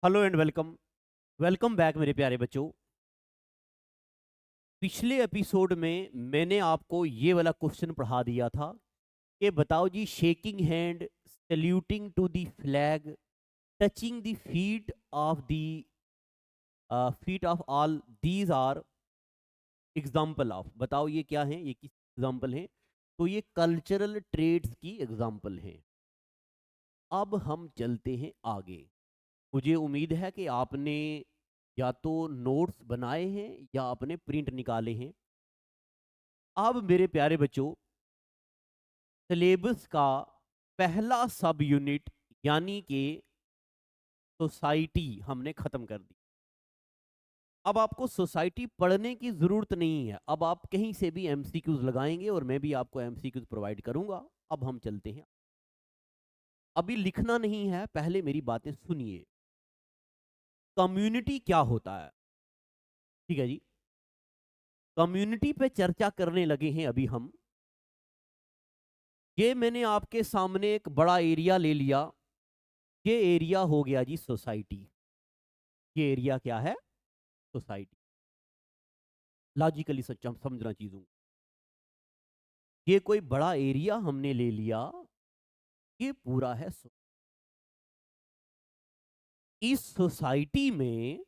Hello and welcome. Welcome back मेरे प्यारे बच्चों। पिछले एपिसोड में मैंने आपको ये वाला क्वेश्चन पढ़ा दिया था कि बताओ जी, shaking hand, saluting to the flag, touching the feet of all these are example of. बताओ ये क्या है, ये किस एग्जाम्पल है? तो ये कल्चरल ट्रेड्स की एग्जाम्पल है। अब हम चलते हैं आगे। मुझे उम्मीद है कि आपने या तो नोट्स बनाए हैं या आपने प्रिंट निकाले हैं। अब मेरे प्यारे बच्चों, सिलेबस का पहला सब यूनिट यानी कि सोसाइटी हमने खत्म कर दी। अब आपको सोसाइटी पढ़ने की जरूरत नहीं है। अब आप कहीं से भी एमसीक्यूज लगाएंगे और मैं भी आपको एमसीक्यूज प्रोवाइड करूंगा। अब हम चलते हैं। अभी लिखना नहीं है, पहले मेरी बातें सुनिए। कम्युनिटी क्या होता है? ठीक है जी, कम्युनिटी पे चर्चा करने लगे हैं अभी हम। ये मैंने आपके सामने एक बड़ा एरिया ले लिया। ये एरिया हो गया जी सोसाइटी। ये एरिया क्या है? सोसाइटी। लॉजिकली सच्चा समझना चीजों को। ये कोई बड़ा एरिया हमने ले लिया। ये पूरा है इस सोसाइटी में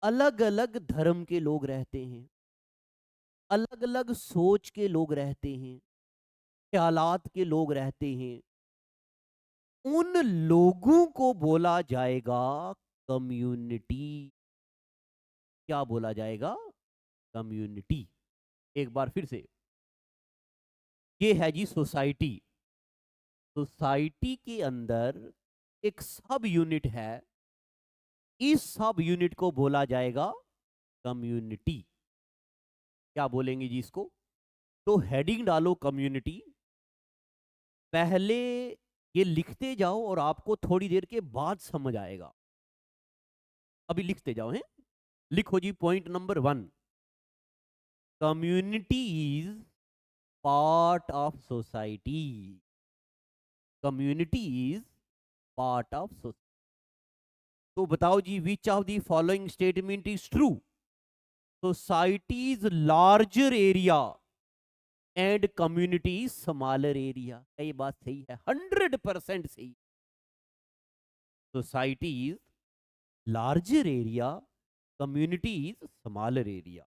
अलग अलग धर्म के लोग रहते हैं, अलग अलग सोच के लोग रहते हैं, ख्यालात के लोग रहते हैं। उन लोगों को बोला जाएगा कम्युनिटी। क्या बोला जाएगा? कम्युनिटी। एक बार फिर से, ये है जी सोसाइटी। सोसाइटी के अंदर एक सब यूनिट है। इस सब यूनिट को बोला जाएगा कम्युनिटी। क्या बोलेंगे जी इसको? तो हेडिंग डालो कम्युनिटी। पहले ये लिखते जाओ और आपको थोड़ी देर के बाद समझ आएगा। अभी लिखते जाओ हैं। लिखो जी, point number 1, community is part of society. Community is part of society. तो बताओ जी, which of the following statement is true? Societies larger area and community smaller area. ये बात सही है, 100% सही। Societies larger area, communities smaller area.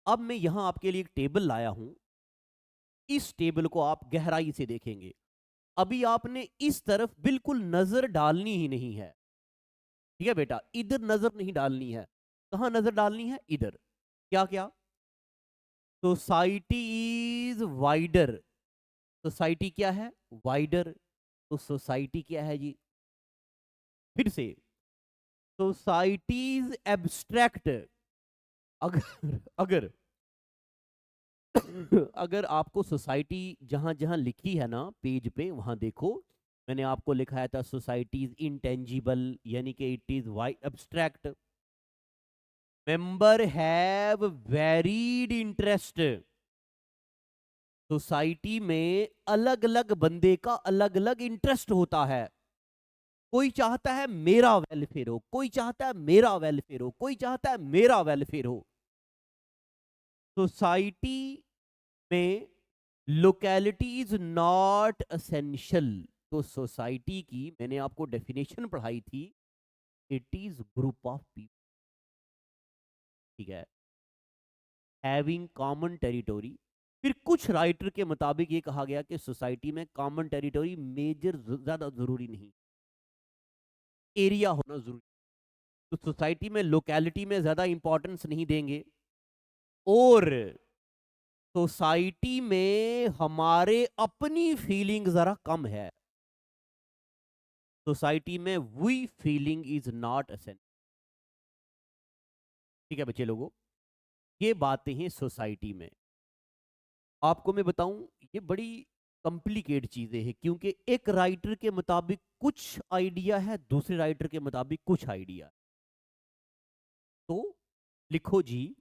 अब मैं यहां आपके लिए एक टेबल लाया हूं। इस टेबल को आप गहराई से देखेंगे। अभी आपने इस तरफ बिल्कुल नजर डालनी ही नहीं है। ठीक है बेटा, इधर नजर नहीं डालनी है। कहां नजर डालनी है? इधर। क्या क्या? Society is wider. सोसाइटी क्या है? वाइडर। तो सोसाइटी क्या है जी? फिर से, सोसाइटीज एब्स्ट्रैक्ट। अगर अगर अगर आपको सोसाइटी जहां जहां लिखी है ना पेज पे, वहां देखो। मैंने आपको लिखाया था सोसाइटीज इंटेंजिबल, यानी कि it is wide abstract. Member have varied interest. Society में अलग अलग बंदे का अलग अलग इंटरेस्ट होता है। कोई चाहता है मेरा वेलफेयर हो, कोई चाहता है मेरा वेलफेयर हो, कोई चाहता है मेरा वेलफेयर हो। सोसाइटी में लोकेलिटी इज नॉट असेंशियल। तो सोसाइटी की मैंने आपको डेफिनेशन पढ़ाई थी, it is group of people. ठीक है, हैविंग कॉमन टेरिटोरी। फिर कुछ राइटर के मुताबिक ये कहा गया कि सोसाइटी में कॉमन टेरिटोरी मेजर ज्यादा जरूरी नहीं, एरिया होना जरूरी। तो सोसाइटी में लोकेलिटी में ज्यादा इंपॉर्टेंस नहीं देंगे। और सोसाइटी में हमारे अपनी फीलिंग जरा कम है। सोसाइटी में we feeling is not absent. ठीक है बच्चे लोगों, ये बातें हैं सोसाइटी में। आपको मैं बताऊं, ये बड़ी कॉम्प्लिकेट चीजें हैं, क्योंकि एक राइटर के मुताबिक कुछ आइडिया है, दूसरे राइटर के मुताबिक कुछ आइडिया। तो लिखो जी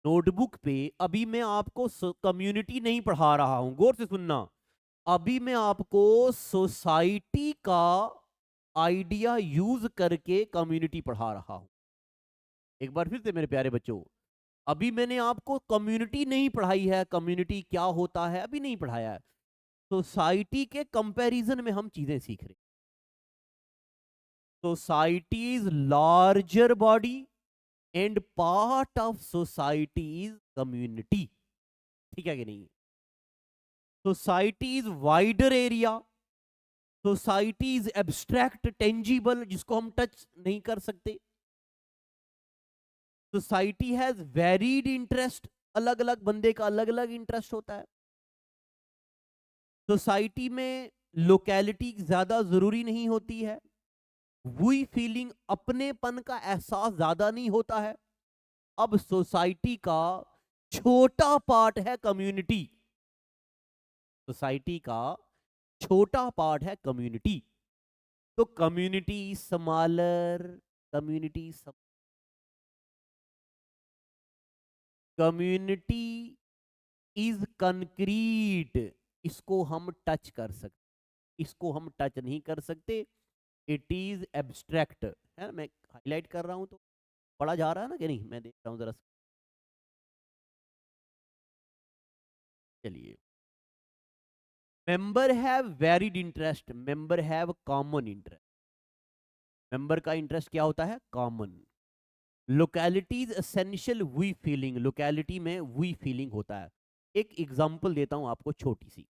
नोटबुक पे। अभी मैं आपको कम्युनिटी नहीं पढ़ा रहा हूं, गौर से सुनना। अभी मैं आपको सोसाइटी का आइडिया यूज करके कम्युनिटी पढ़ा रहा हूं। एक बार फिर से मेरे प्यारे बच्चों, अभी मैंने आपको कम्युनिटी नहीं पढ़ाई है, कम्युनिटी क्या होता है अभी नहीं पढ़ाया है। सोसाइटी के कंपैरिजन में हम चीजें सीख रहे हैं। Society is larger body and part of society is community. ठीक है कि नहीं? Society is wider area, society is abstract tangible जिसको हम टच नहीं कर सकते। सोसाइटी हैज वेरीड इंटरेस्ट, अलग अलग बंदे का अलग अलग इंटरेस्ट होता है। सोसाइटी में लोकेलिटी ज्यादा जरूरी नहीं होती है। वही फीलिंग, अपनेपन का एहसास ज्यादा नहीं होता है। अब सोसाइटी का छोटा पार्ट है कम्युनिटी। सोसाइटी का छोटा पार्ट है कम्युनिटी। तो community smaller, community community is concrete, इसको हम टच कर सकते, इसको हम टच नहीं कर सकते। इट इज एब्स्ट्रैक्ट है। मैं हाईलाइट कर रहा हूं तो पढ़ा जा रहा है ना कि नहीं? मैं देख रहा हूं जरा। चलिए, member have varied interest, member have common interest. Member का इंटरेस्ट क्या होता है? Common. Localities essential we feeling, locality में वी फीलिंग होता है। एक एग्जांपल देता हूं आपको छोटी सी।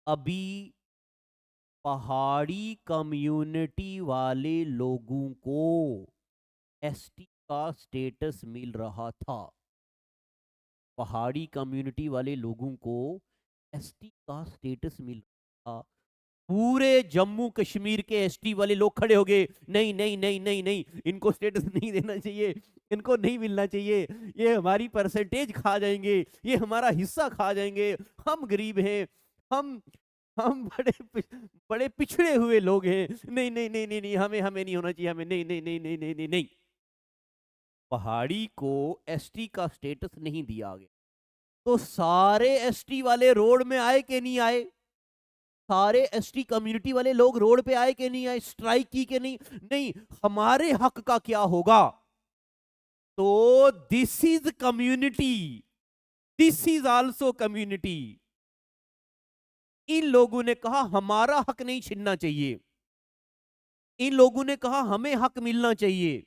अभी पहाड़ी कम्युनिटी वाले लोगों को एसटी का स्टेटस मिल रहा था। पहाड़ी कम्युनिटी वाले लोगों को एसटी का स्टेटस मिल रहा था। पूरे जम्मू कश्मीर के एसटी वाले लोग खड़े हो गए, नहीं नहीं नहीं नहीं नहीं, इनको स्टेटस नहीं देना चाहिए, इनको नहीं मिलना चाहिए, ये हमारी परसेंटेज खा जाएंगे, ये हमारा हिस्सा खा जाएंगे, हम गरीब हैं, हम हम बड़े पिछड़े हुए लोग हैं, नहीं नहीं नहीं नहीं नहीं, हमें हमें नहीं होना चाहिए, हमें नहीं नहीं नहीं नहीं नहीं नहीं नहीं। पहाड़ी को एसटी का स्टेटस नहीं दिया गया। तो सारे एसटी वाले रोड में आए कि नहीं आए? सारे एसटी कम्युनिटी वाले लोग रोड पे आए कि नहीं आए? स्ट्राइक की कि नहीं? नहीं। हमारे हक का क्या होगा? तो this is community, this is also community. इन लोगों ने कहा हमारा हक नहीं छीनना चाहिए, इन लोगों ने कहा हमें हक मिलना चाहिए।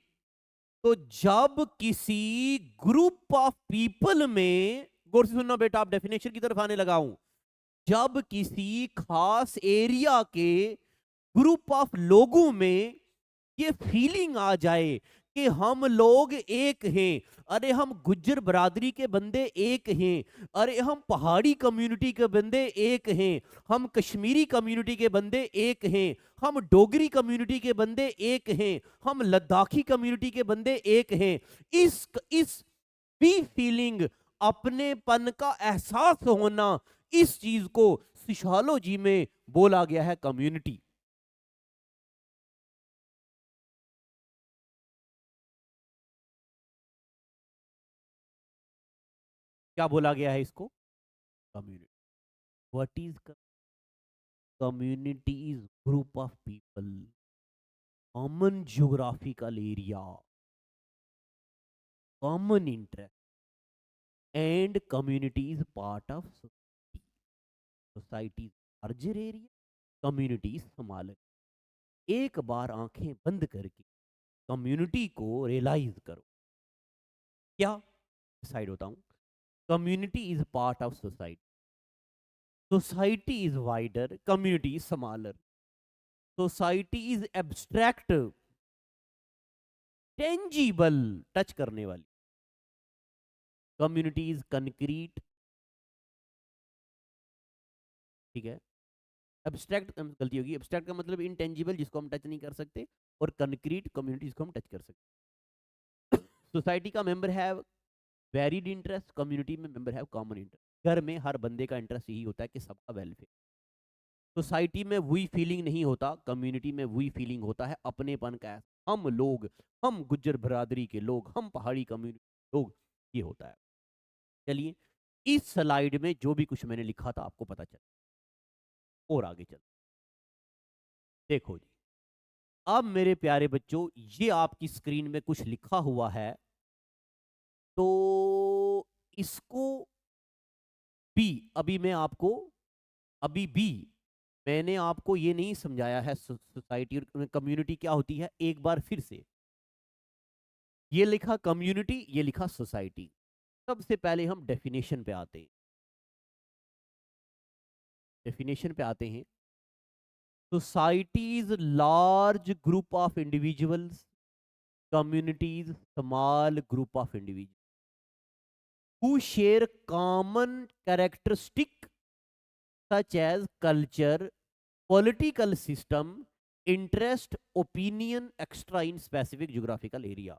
तो जब किसी ग्रुप ऑफ पीपल में, गौर से सुनना बेटा, आप डेफिनेशन की तरफ आने लगा हूं। जब किसी खास एरिया के ग्रुप ऑफ लोगों में ये फीलिंग आ जाए कि हम लोग एक हैं, अरे हम गुज्जर बरादरी के बंदे एक हैं, अरे हम पहाड़ी कम्युनिटी के बंदे एक हैं, हम कश्मीरी कम्युनिटी के बंदे एक हैं, हम डोगरी कम्युनिटी के बंदे एक हैं, हम लद्दाखी कम्युनिटी के बंदे एक हैं। इस भी फीलिंग, अपनेपन का एहसास होना, इस चीज को सोशियोलॉजी में बोला गया है कम्युनिटी। क्या बोला गया है इसको? Community. What is community? Is group of people, common geographical area, common interest, and community is part of society. Society larger area, community smaller. एक बार आंखें बंद करके कम्युनिटी को रियलाइज करो। क्या डिसाइड होता हूं? Community is part of society, society is wider, community is smaller, society is abstract tangible, touch करने वाली, कम्युनिटी इज कंक्रीट। ठीक है? एब्स्ट्रैक्ट गलती होगी, एब्स्ट्रैक्ट का मतलब इनटेंजिबल जिसको हम टच नहीं कर सकते, और कंक्रीट कम्युनिटी जिसको हम टच कर सकते। सोसाइटी का member have varied interest, community में मेंबर हैव कॉमन इंटरेस्ट। घर में हर बंदे का इंटरेस्ट यही होता है कि सबका वेलफेयर। सोसाइटी में वही फीलिंग नहीं होता, कम्युनिटी में वही फीलिंग होता है अपनेपन का। हम लोग, हम गुज्जर बरादरी के लोग, हम पहाड़ी कम्युनिटी लोग, ये होता है। चलिए, इस स्लाइड में जो भी कुछ मैंने लिखा था आपको पता चला, और आगे चल देखो जी। अब मेरे प्यारे बच्चों, ये आपकी स्क्रीन में कुछ लिखा हुआ है, तो इसको भी अभी मैं आपको अभी भी मैंने आपको ये नहीं समझाया है सोसाइटी और कम्युनिटी क्या होती है। एक बार फिर से, ये लिखा कम्युनिटी, ये लिखा सोसाइटी। सबसे पहले हम डेफिनेशन पे आते हैं। डेफिनेशन पे आते हैं। Society is large group of individuals, communities, small group of individuals who share common characteristic such as culture, political system, interest, opinion, extra in specific geographical area.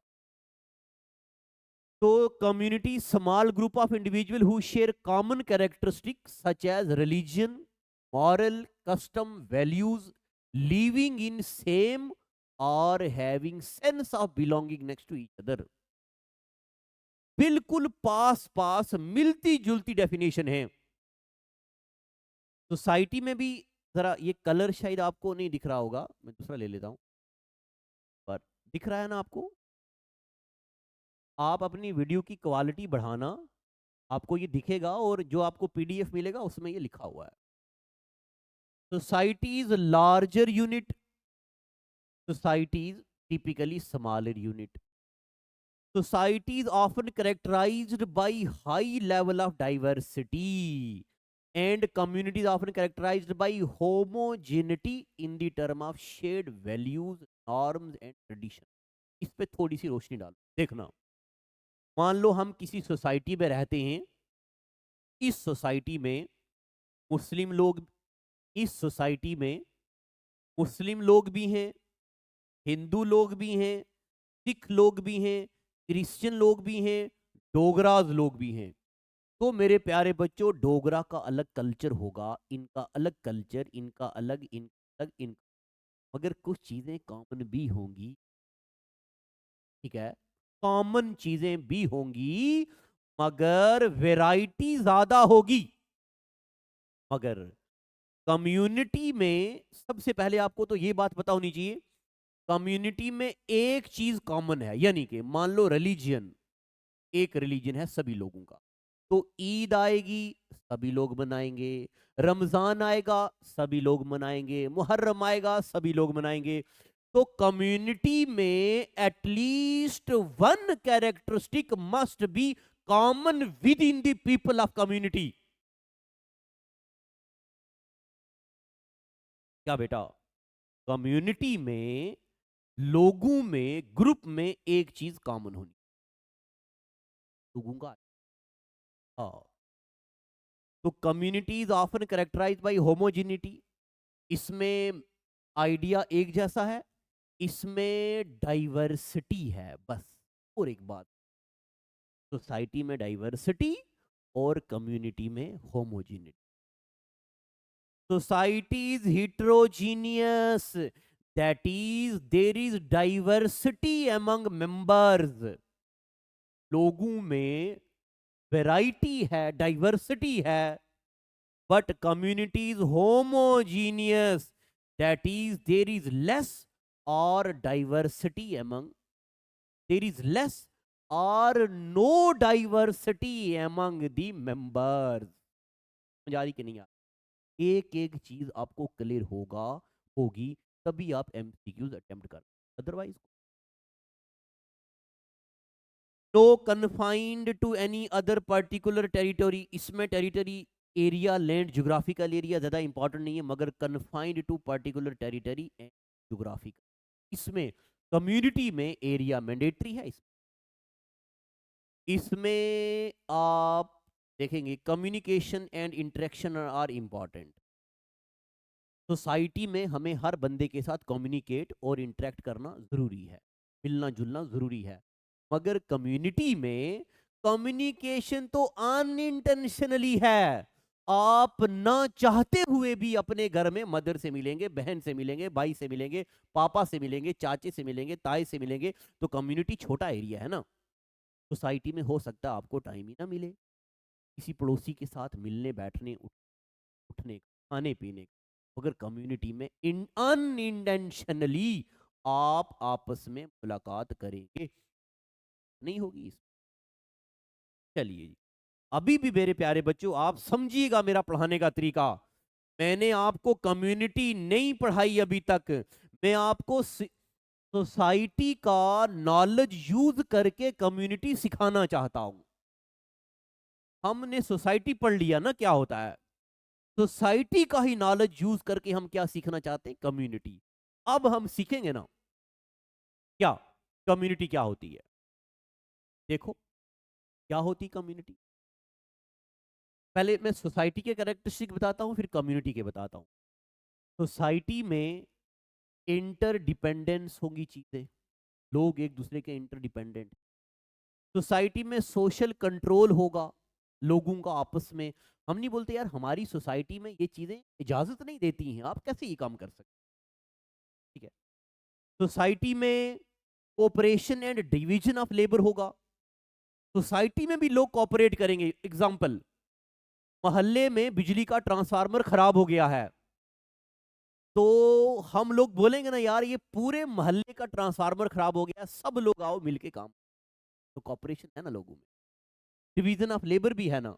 So, community, small group of individuals who share common characteristics such as religion, moral, custom, values, living in same or having sense of belonging next to each other. बिल्कुल पास पास मिलती जुलती definition है। Society में भी जरा ये colour शायद आपको नहीं दिख रहा होगा, मैं दूसरा ले लेता हूं, पर दिख रहा है ना आपको। आप अपनी वीडियो की क्वालिटी बढ़ाना, आपको ये दिखेगा, और जो आपको पीडीएफ मिलेगा उसमें ये लिखा हुआ है। Society is larger unit, society is typically smaller unit. Society is often characterized by high level of diversity, and communities often characterized by homogeneity in the term of shared values, norms and tradition. इस पे थोड़ी सी रोशनी डालो, देखना। मान लो हम किसी society में रहते हैं। इस सोसाइटी में मुस्लिम लोग इस सोसाइटी में मुस्लिम लोग भी हैं, हिंदू लोग भी हैं, सिख लोग भी हैं, क्रिश्चियन लोग भी हैं, डोगराज लोग भी हैं। तो मेरे प्यारे बच्चों, डोगरा का अलग कल्चर होगा, इनका अलग कल्चर, इनका अलग, मगर कुछ चीजें कॉमन भी होंगी। ठीक है, कॉमन चीजें भी होंगी, मगर वैरायटी ज्यादा होगी। मगर कम्युनिटी में सबसे पहले आपको तो ये बात पता होनी चाहिए, कम्युनिटी में एक चीज कॉमन है, यानी कि मान लो रिलीजियन, एक रिलीजन है सभी लोगों का, तो ईद आएगी सभी लोग मनाएंगे, रमजान आएगा सभी लोग मनाएंगे, मुहर्रम आएगा सभी लोग मनाएंगे। तो कम्युनिटी में at least one characteristic must be common with in the people of community. क्या बेटा? कम्युनिटी में, लोगों में, ग्रुप में एक चीज कॉमन होनी, लोगों का। हाँ, तो community is often characterise by homogeneity. इसमें आइडिया एक जैसा है, इसमें डाइवर्सिटी है बस। और एक बात, सोसाइटी में डाइवर्सिटी और कम्युनिटी में homogeneity. Society is heterogeneous, that is there is diversity among members. लोगों में वैरायटी है, डाइवर्सिटी है, but community is homogeneous, that is there is less or diversity among there is less or no diversity among the members। समझ आ रही कि नहीं आ रही? एक एक चीज आपको क्लियर होगी, तभी आप एमसीक्यूज अटेम्प्ट कर, otherwise no confined to any other particular territory. इसमें territory, area, land, geographical area ज्यादा इंपॉर्टेंट नहीं है, मगर confined to particular territory and geographical. इसमें कम्युनिटी में एरिया मैंडेटरी है। इसमें आप देखेंगे communication and interaction are important. Society में हमें हर बंदे के साथ कम्युनिकेट और इंटरेक्ट करना जरूरी है, मिलना जुलना जरूरी है। मगर कम्युनिटी में कम्युनिकेशन तो अनइंटेंशनली है। आप ना चाहते हुए भी अपने घर में मदर से मिलेंगे, बहन से मिलेंगे, भाई से मिलेंगे, पापा से मिलेंगे, चाचे से मिलेंगे, ताए से मिलेंगे। तो कम्युनिटी छोटा एरिया है ना। सोसाइटी में हो सकता है आपको टाइम ही ना मिले किसी पड़ोसी के साथ मिलने, बैठने, उठने, खाने पीने। मगर कम्युनिटी में इन अनइंटेंशनली आप आपस में मुलाकात करेंगे, नहीं होगी इस। चलिए जी, अभी भी मेरे प्यारे बच्चों आप समझिएगा मेरा पढ़ाने का तरीका। मैंने आपको कम्युनिटी नहीं पढ़ाई अभी तक, मैं आपको सोसाइटी का नॉलेज यूज करके कम्युनिटी सिखाना चाहता हूं। हमने सोसाइटी पढ़ लिया ना क्या होता है, सोसाइटी का ही नॉलेज यूज करके हम क्या सीखना चाहते हैं, कम्युनिटी। अब हम सीखेंगे ना क्या कम्युनिटी क्या होती है। देखो क्या होती कम्युनिटी, पहले मैं सोसाइटी के कैरेक्टरिस्टिक बताता हूं फिर कम्युनिटी के बताता हूं। सोसाइटी में इंटरडिपेंडेंस होगी चीजें, लोग एक दूसरे के इंटरडिपेंडेंट। सोसाइटी में सोशल कंट्रोल होगा लोगों का आपस में। हम नहीं बोलते यार हमारी सोसाइटी में ये चीजें इजाजत नहीं देती हैं, आप कैसे ये काम कर सकते, ठीक है। सोसाइटी में cooperation and division of labour होगा, सोसाइटी में भी लोग कोऑपरेट करेंगे। एग्जांपल, मोहल्ले में बिजली का ट्रांसफार्मर खराब हो गया है, तो हम लोग बोलेंगे ना यार ये पूरे मोहल्ले का ट्रांसफार्मर खराब हो गया, सब लोग आओ मिलके काम। तो कोऑपरेशन है ना लोगों में, डिवीजन ऑफ लेबर भी है ना,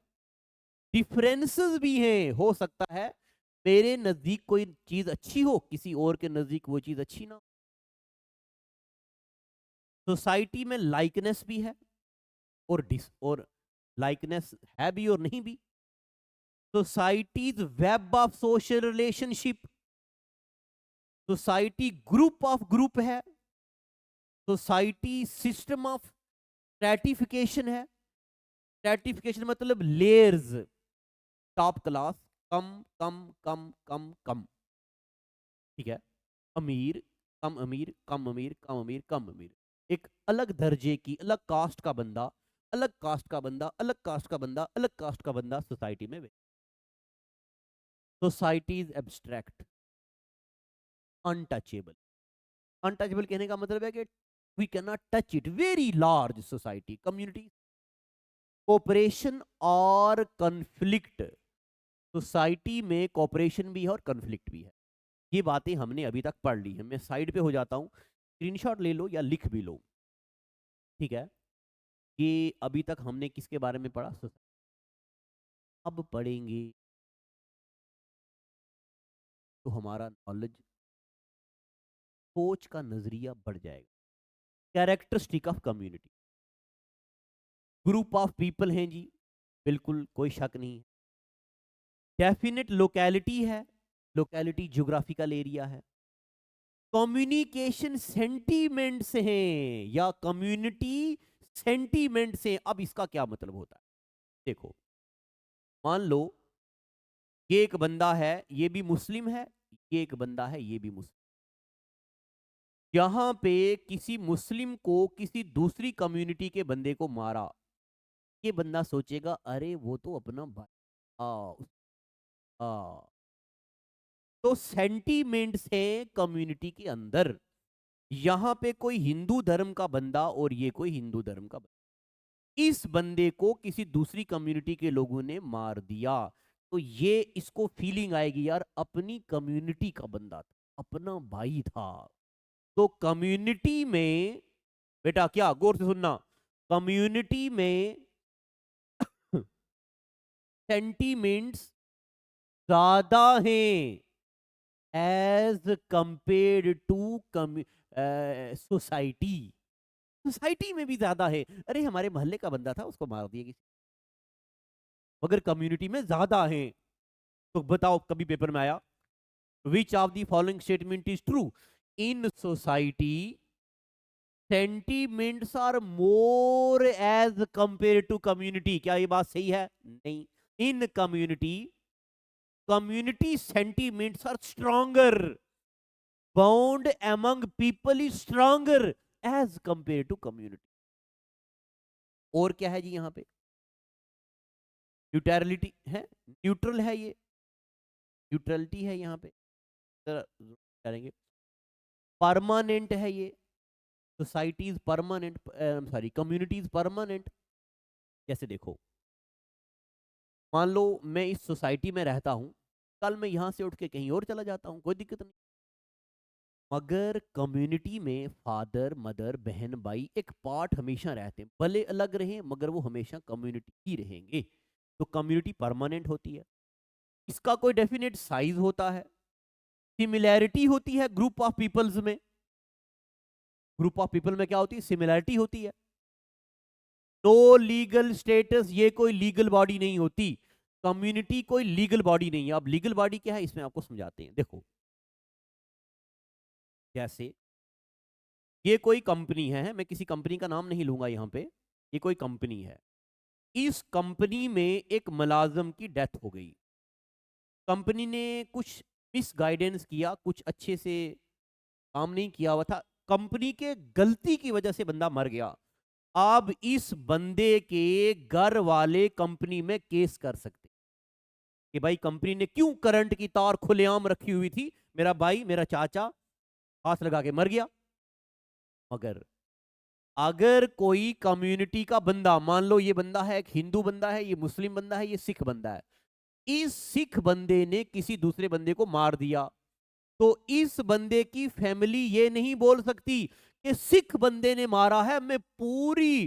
डिफरेंसेस भी हैं। हो सकता है मेरे नजदीक कोई चीज अच्छी हो, किसी और के नजदीक वो चीज अच्छी ना हो। सोसाइटी में लाइकनेस भी है और डिस और लाइकनेस है भी और नहीं भी। Societies web of social relationship, society group of group है, सोसाइटी सिस्टम ऑफ स्ट्रैटिफिकेशन है। स्ट्रैटिफिकेशन मतलब लेयर्स, टॉप क्लास, कम कम कम कम कम, ठीक है। अमीर, कम अमीर, कम अमीर, कम अमीर, कम अमीर। एक अलग दर्जे की, अलग कास्ट का बंदा, अलग कास्ट का बंदा, अलग कास्ट का बंदा, अलग कास्ट का बंदा सोसाइटी में। Society is abstract, untouchable. Untouchable कहने का मतलब है कि we can not touch it. Very large society, community, cooperation और कॉन्फ्लिक्ट। सोसाइटी में कोऑपरेशन भी है और कॉन्फ्लिक्ट भी है। ये बातें हमने अभी तक पढ़ ली है, मैं साइड पे हो जाता हूँ, स्क्रीनशॉट ले लो या लिख भी लो, ठीक है। ये अभी तक हमने किसके बारे में पढ़ा, अब पढ़ेंगे तो हमारा नॉलेज, सोच का नजरिया बढ़ जाएगा। Characteristic of community, group of people हैं जी, बिल्कुल कोई शक नहीं। डेफिनेट लोकेलिटी है, लोकेलिटी ज्योग्राफिकल एरिया है। कम्युनिकेशन सेंटीमेंट से हैं या कम्युनिटी सेंटीमेंट से। अब इसका क्या मतलब होता है, देखो मान लो ये एक बंदा है, ये भी मुस्लिम है, ये एक बंदा है, ये भी मुस्लिम। यहां पे किसी मुस्लिम को किसी दूसरी कम्युनिटी के बंदे को मारा, ये बंदा सोचेगा अरे वो तो अपना भाई, आ, तो सेंटीमेंट्स है कम्युनिटी के अंदर। यहां पे कोई हिंदू धर्म का बंदा और ये कोई हिंदू धर्म का बंदा, इस बंदे को किसी दूसरी कम्युनिटी के लोगों ने मार दिया, तो ये इसको फीलिंग आएगी यार अपनी कम्युनिटी का बंदा था, अपना भाई था। तो कम्युनिटी में, बेटा क्या गौर से सुनना, कम्युनिटी में सेंटीमेंट्स ज्यादा हैं as compare to society. Society में भी ज्यादा है, अरे हमारे मोहल्ले का बंदा था उसको मार दिया किसी, मगर कम्युनिटी में ज्यादा है। तो बताओ कभी पेपर में आया, which of the following statement is true, in society sentiments are more as compare to community. क्या ये बात सही है, नहीं। In community, community sentiments are stronger, bound among people is stronger as compare to community. और क्या है जी यहाँ पे, न्यूट्रलिटी है, न्यूट्रल है ये, न्यूट्रलिटी है यहाँ पे, करेंगे। परमानेंट है ये, societies permanent, sorry communities permanent. जैसे देखो मान लो मैं इस सोसाइटी में रहता हूं, कल मैं यहां से उठ के कहीं और चला जाता हूं, कोई दिक्कत नहीं। मगर कम्युनिटी में फादर मदर बहन भाई एक पार्ट हमेशा रहते हैं, भले अलग रहें मगर वो हमेशा कम्युनिटी ही रहेंगे। तो कम्युनिटी परमानेंट होती है, इसका कोई डेफिनेट साइज होता है, सिमिलैरिटी होती है ग्रुप ऑफ पीपल्स में। ग्रुप ऑफ पीपल में क्या होती है? सिमिलैरिटी होती है। नो लीगल स्टेटस, ये कोई लीगल बॉडी नहीं होती। कम्युनिटी कोई लीगल बॉडी नहीं है। अब लीगल बॉडी क्या है इसमें आपको समझाते हैं। देखो, जैसे ये कोई कंपनी है, मैं किसी कंपनी का नाम नहीं लूंगा यहां पे, ये कोई कंपनी है। इस कंपनी में एक मुलाजम की डेथ हो गई। कंपनी ने कुछ मिस गाइडेंस किया, कुछ अच्छे से काम नहीं किया हुआ था, कंपनी के गलती की वजह से बंदा मर गया। अब इस बंदे के घर वाले कंपनी में केस कर सकते कि भाई कंपनी ने क्यों करंट की तार खुलेआम रखी हुई थी, मेरा भाई मेरा चाचा हाथ लगा के मर गया। मगर अगर कोई कम्युनिटी का बंदा, मान लो ये बंदा है एक हिंदू बंदा है, ये मुस्लिम बंदा है, ये सिख बंदा है, इस सिख बंदे ने किसी दूसरे बंदे को मार दिया, तो इस बंदे की फैमिली ये नहीं बोल सकती कि सिख बंदे ने मारा है, मैं पूरी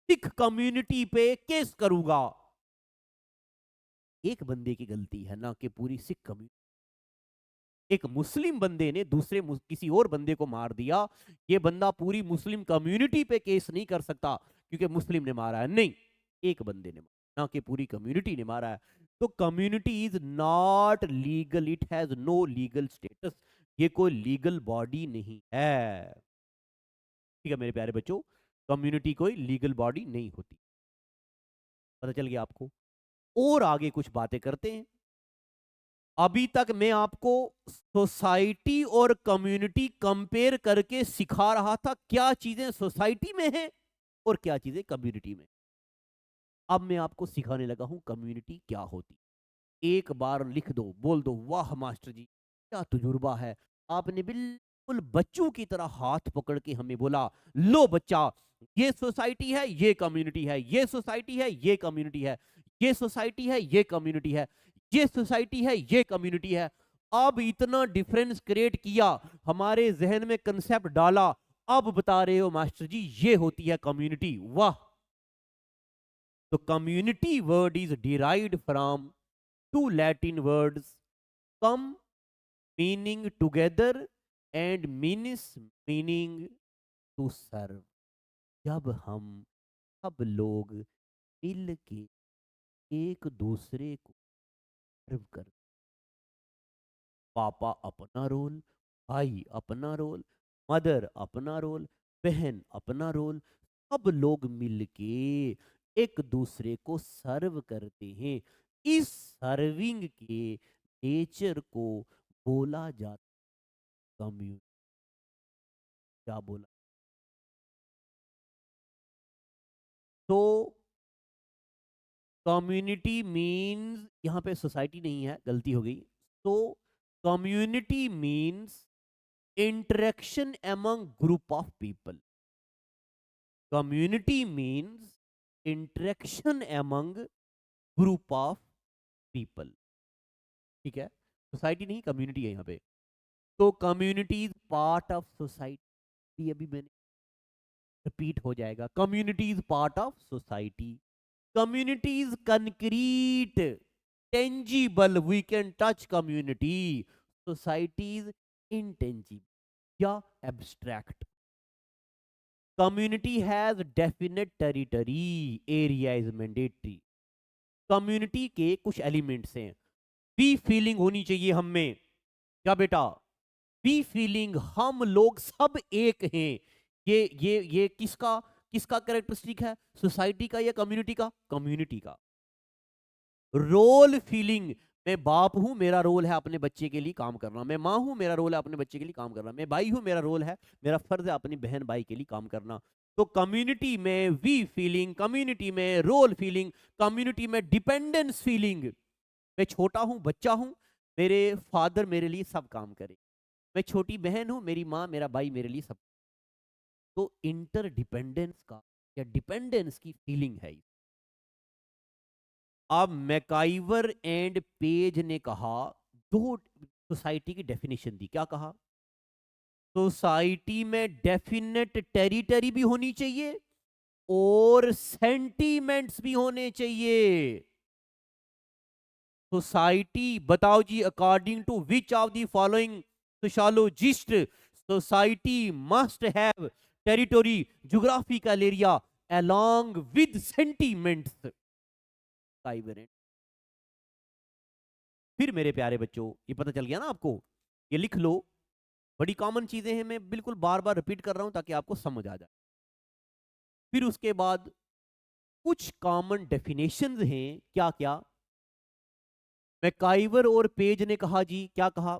सिख कम्युनिटी पे केस करूंगा। एक बंदे की गलती है ना कि पूरी सिख कम्युनिटी। एक मुस्लिम बंदे ने दूसरे किसी और बंदे को मार दिया, ये बंदा पूरी मुस्लिम कम्युनिटी पे केस नहीं कर सकता क्योंकि मुस्लिम ने मारा है, नहीं, एक बंदे ने मारा, ना कि पूरी कम्युनिटी ने मारा है। तो community is not legal, it has no legal status, ये कोई लीगल बॉडी नहीं है। ठीक है मेरे प्यारे बच्चों, कम्युनिटी कोई लीगल बॉडी नहीं होती। पता चल गया आपको? और आगे कुछ बातें करते हैं। अभी तक मैं आपको सोसाइटी और कम्युनिटी कंपेयर करके सिखा रहा था क्या चीजें सोसाइटी में हैं और क्या चीजें कम्युनिटी में। अब मैं आपको सिखाने लगा हूं कम्युनिटी क्या होती। एक बार लिख दो, बोल दो, वाह मास्टर जी क्या तजुर्बा है, आपने बिल्कुल बच्चों की तरह हाथ पकड़ के हमें बोला, लो बच्चा, ये सोसाइटी है, ये कम्युनिटी है, ये सोसाइटी है, ये कम्युनिटी है, ये सोसाइटी है, ये कम्युनिटी है, ये सोसाइटी है, ये कम्युनिटी है। अब इतना डिफरेंस क्रिएट किया, हमारे जहन में कंसेप्ट डाला, अब बता रहे हो मास्टर जी ये होती है कम्युनिटी, वाह। तो community word is derived from two Latin words come meaning together and means meaning to serve। जब हम सब लोग मिल के एक दूसरे को सर्व कर, पापा अपना रोल, भाई अपना रोल, मदर अपना रोल, बहन अपना रोल, सब लोग मिलके एक दूसरे को सर्व करते हैं। इस सर्विंग के नेचर को बोला जाता कम्युनिटी। क्या बोला? तो कम्युनिटी मीन्स, यहां पे सोसाइटी नहीं है, गलती हो गई। तो community means interaction among group of people. Community means interaction among group of people. ठीक है, सोसाइटी नहीं कम्युनिटी है यहाँ पे। तो community is part of society, अभी मैंने रिपीट हो जाएगा, community is part of society. Community is concrete, tangible, we can touch community. Society is intangible या abstract. Community has definite territory, area is mandatory. Community के कुछ elements हैं। Be feeling होनी चाहिए हम में, क्या बेटा? बी फीलिंग, हम लोग सब एक हैं। ये किसका किसका कैरेक्टरिस्टिक है? सोसाइटी का या कम्युनिटी का? कम्युनिटी का। रोल फीलिंग, मैं बाप हूं, मेरा रोल है अपने बच्चे के लिए काम करना, मैं मां हूं, मेरा रोल है अपने बच्चे के लिए काम करना, मैं भाई हूं, मेरा रोल है, मेरा फर्ज है अपनी बहन भाई के लिए काम करना। तो कम्युनिटी में वी फीलिंग, कम्युनिटी में रोल फीलिंग, कम्युनिटी में डिपेंडेंस फीलिंग, मैं छोटा हूं, बच्चा हूं, मेरे फादर मेरे लिए सब काम करे, मैं छोटी बहन हूं, मेरी माँ मेरा भाई मेरे लिए सब। तो इंटरडिपेंडेंस का या डिपेंडेंस की फीलिंग है। अब मैकाइवर एंड पेज ने कहा, दो सोसाइटी की डेफिनेशन दी, क्या कहा? सोसाइटी में डेफिनेट टेरिटरी भी होनी चाहिए और सेंटीमेंट्स भी होने चाहिए। सोसाइटी बताओ जी, according to which of the following sociologist society must have territory geographical area along with sentiments काइबरेंट। फिर मेरे प्यारे बच्चों, ये पता चल गया ना आपको, ये लिख लो, बड़ी कॉमन चीजें हैं, मैं बिल्कुल बार बार रिपीट कर रहा हूं ताकि आपको समझ आ जाए। फिर उसके बाद कुछ कॉमन डेफिनेशंस हैं, क्या क्या। मैकाइवर और पेज ने कहा जी, क्या कहा,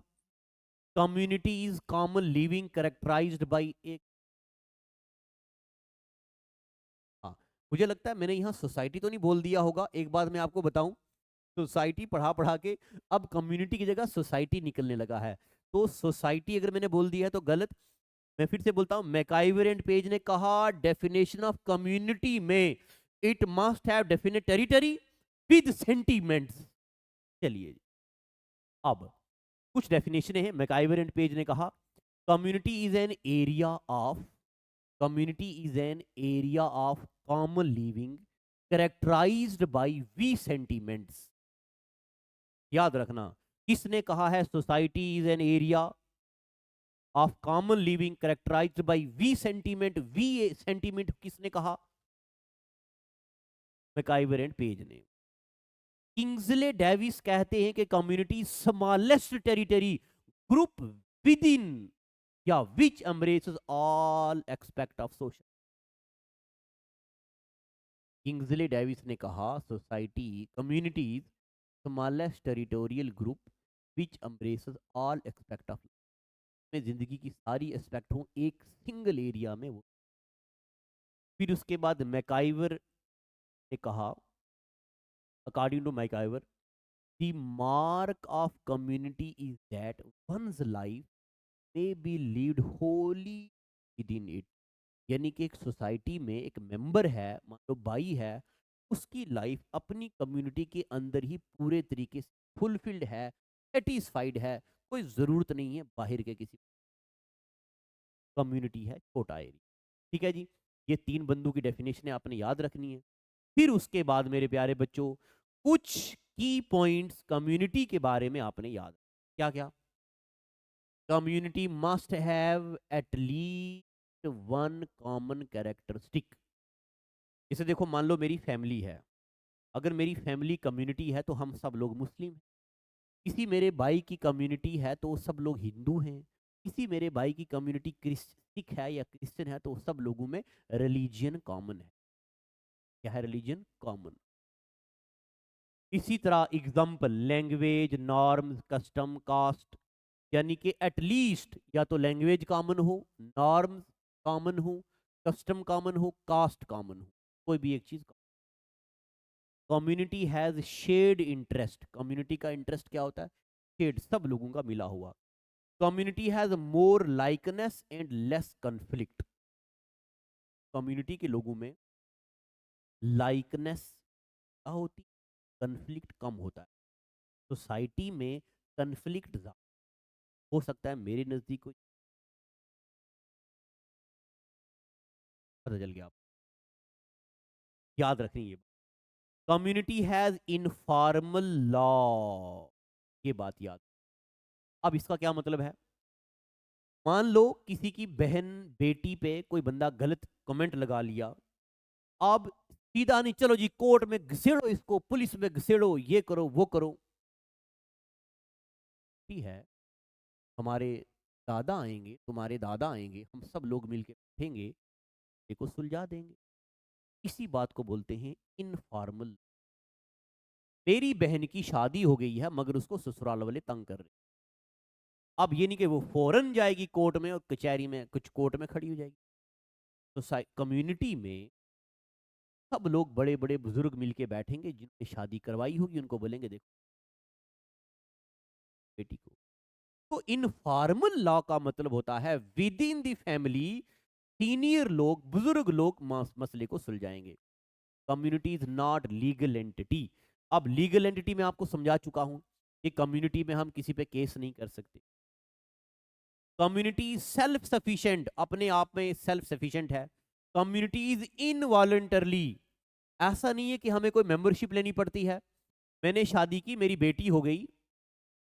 community is common living characterised by एक, हाँ, मुझे लगता है मैंने यहां सोसाइटी तो नहीं बोल दिया होगा, एक बात मैं आपको बताऊं, सोसाइटी पढ़ा पढ़ा के अब कम्युनिटी की जगह सोसाइटी निकलने लगा है। तो सोसाइटी अगर मैंने बोल दिया है तो गलत। मैं फिर से बोलता हूं, मैकाइवर एंड पेज ने कहा डेफिनेशन ऑफ कम्युनिटी में it must have definite territory with sentiments. चलिए अब कुछ डेफिनेशन है। मैकाइवर एंड पेज ने कहा community is an area of, community is an area of common living characterised by we sentiments. याद रखना, किसने कहा है society is an area of common living characterised by we sentiment? We sentiment किसने कहा? MacIver and Page ने। Kingsley Davis कहते हैं कि community smallest territory group within या which embraces all aspect of social. Kingsley Davis ने कहा society communities smallest territorial group which embraces all aspect of, में जिंदगी की सारी एस्पेक्ट हो एक सिंगल एरिया में वो। फिर उसके बाद मैकाइवर ने कहा according to MacIver the mark of community is that one's life may be lived wholly within it। यानी कि एक सोसाइटी में एक मेंबर है, मान लो भाई है, उसकी लाइफ अपनी कम्युनिटी के अंदर ही पूरे तरीके से फुलफिल्ड है, सेटिस्फाइड है, कोई ज़रूरत नहीं है बाहर के किसी। कम्युनिटी है छोटा एरिया। ठीक है जी, ये तीन बंदों की डेफिनेशन आपने याद रखनी है। फिर उसके बाद मेरे प्यारे बच्चों कुछ की पॉइंट्स कम्युनिटी के बारे में आपने याद, क्या क्या? Community must have at least one common characteristic. इसे देखो, मान लो मेरी फैमिली है, अगर मेरी फैमिली कम्युनिटी है तो हम सब लोग मुस्लिम हैं। किसी मेरे भाई की कम्युनिटी है तो सब लोग हिंदू हैं। किसी मेरे भाई की कम्युनिटी सिख है या क्रिश्चियन है तो सब लोगों में रिलीजियन कॉमन है। क्या है? Religion common. इसी तरह example language, norms, custom, caste, यानी कि एटलीस्ट या तो लैंग्वेज कॉमन हो, नॉर्म्स कॉमन हो, कस्टम कॉमन हो, कास्ट कॉमन हो, कोई भी एक चीज। कम्युनिटी हैज शेयर्ड इंटरेस्ट, कम्युनिटी का इंटरेस्ट क्या होता है? शेयर्ड, सब लोगों का मिला हुआ। Community has more likeness and less conflict, community के लोगों में लाइकनेस क्या होती, कन्फ्लिक्ट कम होता है। सोसाइटी में कन्फ्लिक्ट हो सकता है, मेरे नजदीक कोई पता चल गया, आप याद रखनी ये। कम्युनिटी हैज इनफॉर्मल लॉ, ये बात याद। अब इसका क्या मतलब है? मान लो किसी की बहन बेटी पे कोई बंदा गलत कमेंट लगा लिया, अब सीधा नहीं, चलो जी कोर्ट में घसीड़ो इसको, पुलिस में घसीड़ो, ये करो वो करो। ठीक है, हमारे दादा आएंगे, तुम्हारे दादा आएंगे, हम सब लोग मिलकर बैठेंगे, देखो सुलझा देंगे। इसी बात को बोलते हैं इनफॉर्मल। मेरी बहन की शादी हो गई है मगर उसको ससुराल वाले तंग कर रहे, अब ये नहीं कि वो फौरन जाएगी कोर्ट में और कचहरी में कुछ कोर्ट में खड़ी हो जाएगी। तो कम्युनिटी में सब लोग बड़े बड़े बुजुर्ग मिलके बैठेंगे, जिनने शादी करवाई होगी उनको बोलेंगे देखो बेटी को। तो इनफॉर्मल लॉ का मतलब होता है within the family senior लोग, बुजुर्ग लोग मसले को सुलझाएंगे। Community is not legal entity. अब लीगल एंटिटी में आपको समझा चुका हूं कि कम्युनिटी में हम किसी पे केस नहीं कर सकते। कम्युनिटी सेल्फ सफिशिएंट, अपने आप में सेल्फ सफिशिएंट है। कम्युनिटीज इनवॉलंटरली, ऐसा नहीं है कि हमें कोई मेंबरशिप लेनी पड़ती है। मैंने शादी की, मेरी बेटी हो गई,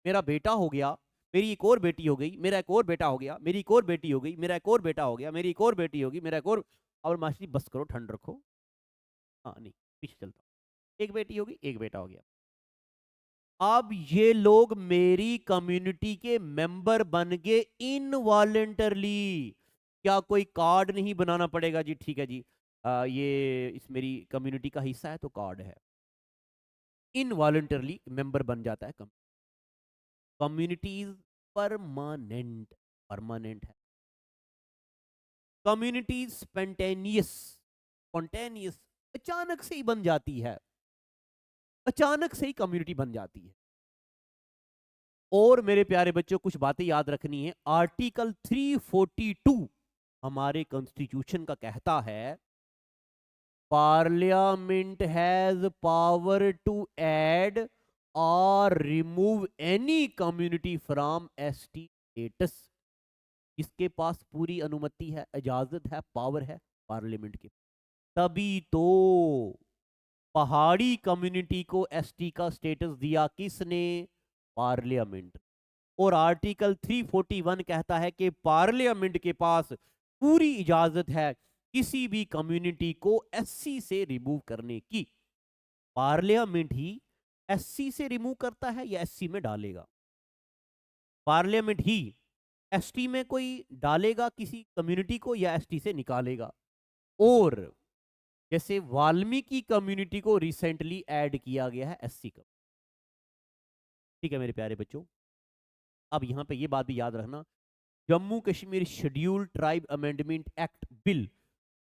मेरा बेटा हो गया, मेरी एक और बेटी हो गई, मेरा एक और बेटा हो गया, मेरी एक और बेटी हो गई, मेरा एक और बेटा हो गया, मेरी एक और बेटी होगी, मेरा एक और मास्टर जी बस करो, ठंड रखो। हाँ नहीं, पीछे चलता हूं। एक बेटी होगी, एक बेटा हो गया। अब ये लोग मेरी कम्युनिटी के मेंबर बन गए इनवॉलेंटरली। क्या कोई कार्ड नहीं बनाना पड़ेगा जी? ठीक है जी, ये इस मेरी कम्युनिटी का हिस्सा है तो कार्ड है। इनवॉलेंटरली मेंबर बन जाता है। कम्युनिटीज परमानेंट, परमानेंट है। कम्युनिटीज स्पॉन्टेनियस, स्पॉन्टेनियस, अचानक से ही बन जाती है, अचानक से ही कम्युनिटी बन जाती है। और मेरे प्यारे बच्चों, कुछ बातें याद रखनी है। आर्टिकल 342 हमारे कॉन्स्टिट्यूशन का कहता है, parliament has power to add और remove any community from ST status. इसके पास पूरी अनुमति है, इजाजत है, पावर है पार्लियामेंट के। तभी तो पहाड़ी कम्युनिटी को एसटी का स्टेटस दिया किसने? पार्लियामेंट। और आर्टिकल 341 कहता है कि पार्लियामेंट के पास पूरी इजाजत है किसी भी कम्युनिटी को एससी से रिमूव करने की। पार्लियामेंट ही एससी से रिमूव करता है या एससी में डालेगा? पार्लियामेंट ही एसटी में कोई डालेगा किसी कम्युनिटी को या एसटी से निकालेगा। और जैसे वाल्मीकि कम्युनिटी को रिसेंटली ऐड किया गया है एससी का। ठीक है मेरे प्यारे बच्चों, अब यहां पे ये बात भी याद रखना, Jammu Kashmir scheduled tribe amendment act bill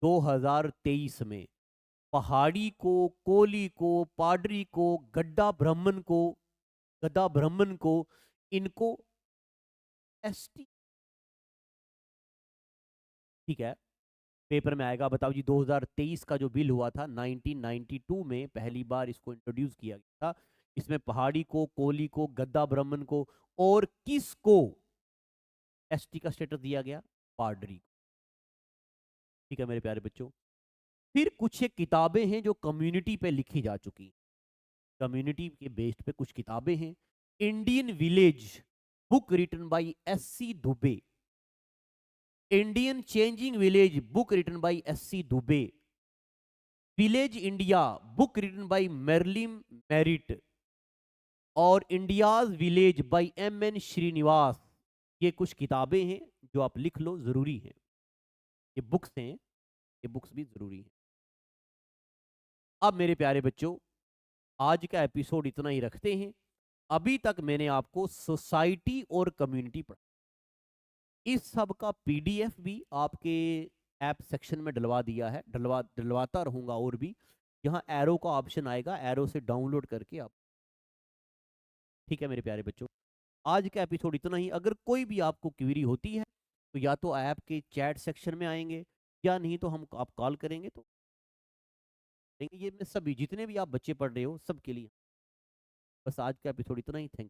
2023 में पहाड़ी को, कोली को, पाडरी को, गड्ढा ब्राह्मण को, इनको एसटी, ठीक है, पेपर में आएगा। बताओ जी, 2023 का जो बिल हुआ था, 1992 में पहली बार इसको इंट्रोड्यूस किया गया था। इसमें पहाड़ी को, कोली को, गद्दा ब्राह्मण को और किसको एसटी का स्टेटस दिया गया? पाडरी। ठीक है मेरे प्यारे बच्चों, फिर कुछ एक किताबें हैं जो कम्युनिटी पे लिखी जा चुकी, कम्युनिटी के बेस्ड पे कुछ किताबें हैं। Indian village, book written by S C Dube. Indian changing village, book written by S C Dube. Village India, book written by Merlin Marriott. और India's village by M N. Srinivas. ये कुछ किताबें हैं जो आप लिख लो, जरूरी है। ये बुक्स हैं, ये बुक्स भी जरूरी है। अब मेरे प्यारे बच्चों, आज का एपिसोड इतना ही रखते हैं। अभी तक मैंने आपको सोसाइटी और कम्युनिटी पढ़ा, इस सब का पीडीएफ भी आपके ऐप सेक्शन में डलवा दिया है, डलवाता रहूंगा। और भी यहाँ एरो का ऑप्शन आएगा, एरो से डाउनलोड करके आप। ठीक है मेरे प्यारे बच्चों, आज का एपिसोड इतना ही। अगर कोई भी आपको क्वेरी होती है तो या तो ऐप के चैट सेक्शन में आएंगे, या नहीं तो हम आप कॉल करेंगे तो ये मैं सभी जितने भी आप बच्चे पढ़ रहे हो सबके लिए। बस आज का एपिसोड इतना ही। Thank you.